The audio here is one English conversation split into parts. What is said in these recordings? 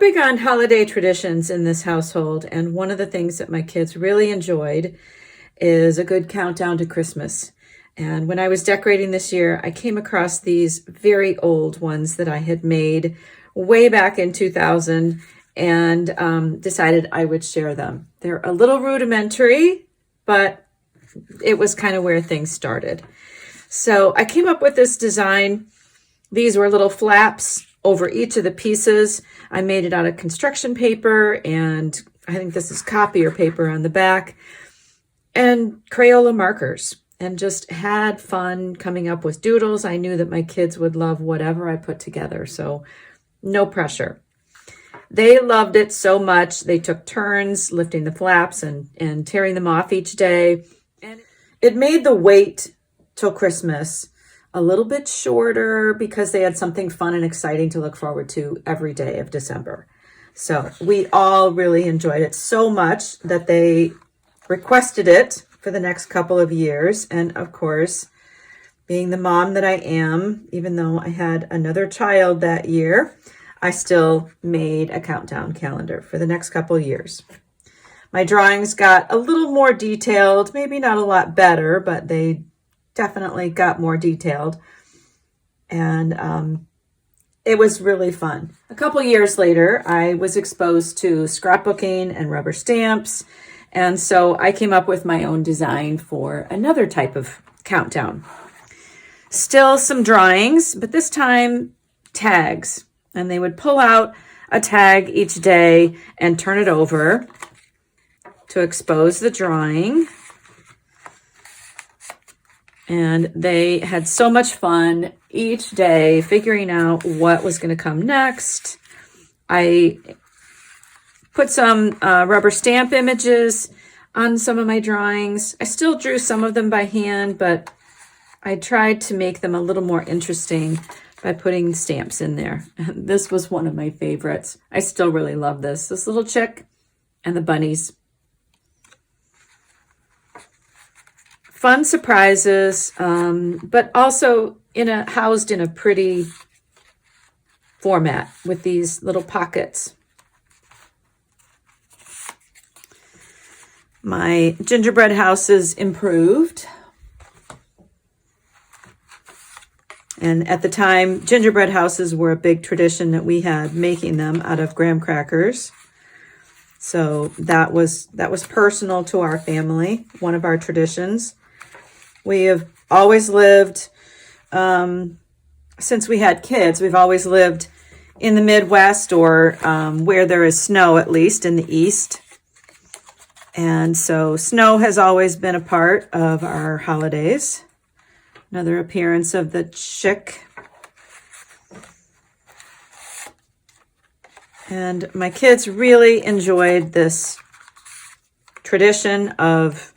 big on holiday traditions in this household, and one of the things that my kids really enjoyed is a good countdown to Christmas. And when I was decorating this year, I came across these very old ones that I had made way back in 2000 and decided I would share them. They're a little rudimentary, but it was kind of where things started. So I came up with this design. These were little flaps over each of the pieces. I made it out of construction paper, and I think this is copier paper on the back, and Crayola markers, and just had fun coming up with doodles. I knew that my kids would love whatever I put together, so no pressure. They loved it so much, they took turns lifting the flaps and tearing them off each day. And it made the wait till Christmas a little bit shorter because they had something fun and exciting to look forward to every day of December. So we all really enjoyed it so much that they requested it for the next couple of years. And of course, being the mom that I am, even though I had another child that year, I still made a countdown calendar for the next couple of years. My drawings got a little more detailed, maybe not a lot better, but they definitely got more detailed. And it was really fun. A couple years later, I was exposed to scrapbooking and rubber stamps. And so I came up with my own design for another type of countdown. Still some drawings, but this time tags. And they would pull out a tag each day and turn it over to expose the drawing. And they had so much fun each day figuring out what was going to come next. I put some rubber stamp images on some of my drawings. I still drew some of them by hand, but I tried to make them a little more interesting by putting stamps in there. This was one of my favorites. I still really love this little chick and the bunnies. Fun surprises, but also housed in a pretty format with these little pockets. My gingerbread houses improved. And at the time, gingerbread houses were a big tradition that we had, making them out of graham crackers. So that was personal to our family, one of our traditions. We have always lived, since we had kids, we've always lived in the Midwest or where there is snow, at least in the East. And so snow has always been a part of our holidays. Another appearance of the chick. And my kids really enjoyed this tradition of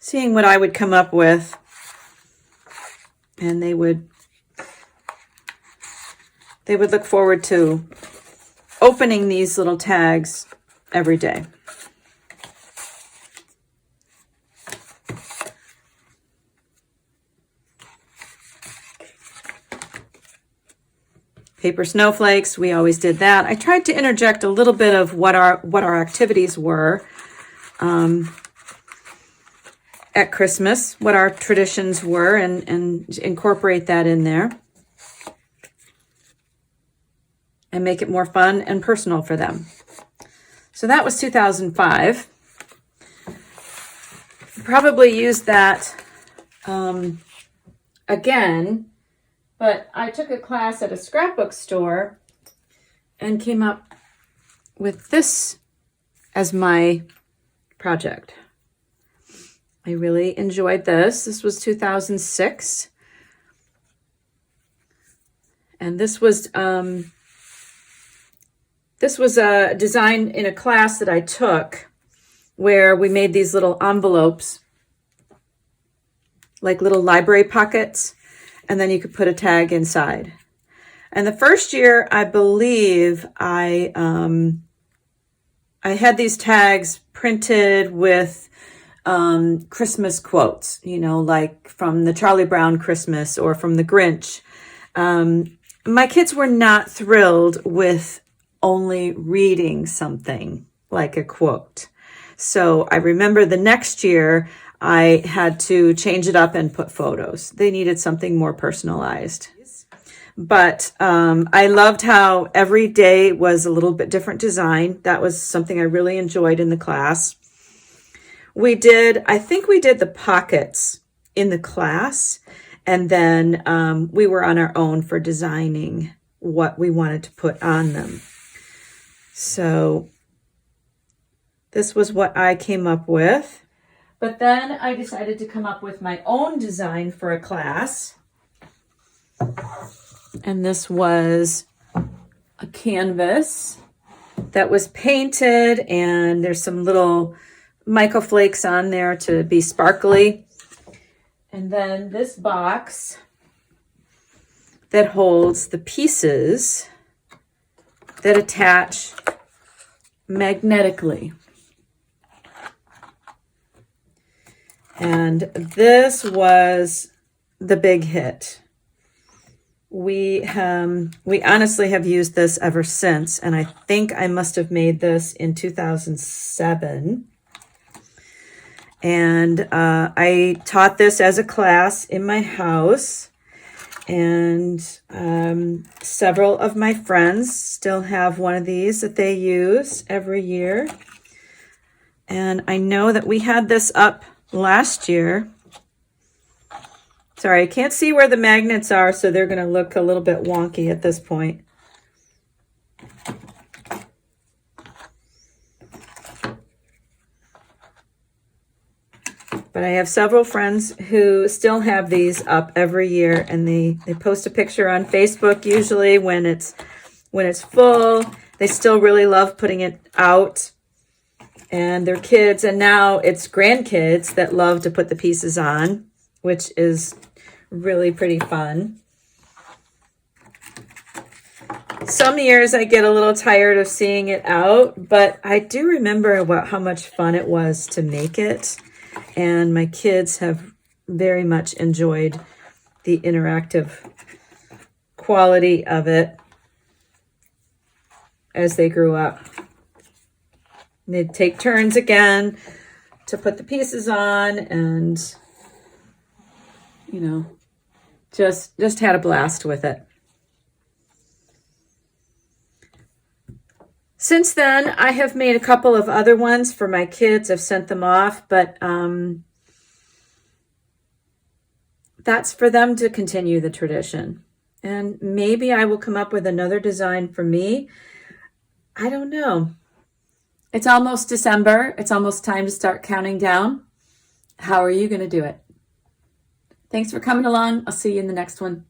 seeing what I would come up with, and they would look forward to opening these little tags every day. Paper snowflakes, we always did that. I tried to interject a little bit of what our activities were at Christmas, what our traditions were, and incorporate that in there and make it more fun and personal for them. So that was 2005. Probably used that again, but I took a class at a scrapbook store and came up with this as my project. I really enjoyed this. This was 2006. And this was a design in a class that I took where we made these little envelopes, like little library pockets, and then you could put a tag inside. And the first year, I believe I had these tags printed with Christmas quotes, like from the Charlie Brown Christmas or from the Grinch. my kids were not thrilled with only reading something like a quote. So I remember the next year I had to change it up and put photos. They needed something more personalized. But I loved how every day was a little bit different design. That was something I really enjoyed in the class. I think we did the pockets in the class, and then we were on our own for designing what we wanted to put on them. So this was what I came up with. But then I decided to come up with my own design for a class. And this was a canvas that was painted, and there's some little mica flakes on there to be sparkly. And then this box that holds the pieces that attach magnetically. And this was the big hit. We honestly have used this ever since, and I think I must have made this in 2007. And I taught this as a class in my house, and several of my friends still have one of these that they use every year. And I know that we had this up last year. Sorry, I can't see where the magnets are, so they're going to look a little bit wonky at this point. But I have several friends who still have these up every year, and they post a picture on Facebook usually when it's full. They still really love putting it out, and their kids, and now it's grandkids that love to put the pieces on, which is really pretty fun. Some years I get a little tired of seeing it out, but I do remember how much fun it was to make it. And my kids have very much enjoyed the interactive quality of it as they grew up. They'd take turns again to put the pieces on, and just had a blast with it. Since then, I have made a couple of other ones for my kids. I've sent them off, but that's for them to continue the tradition. And maybe I will come up with another design for me. I don't know. It's almost December. It's almost time to start counting down. How are you going to do it? Thanks for coming along. I'll see you in the next one.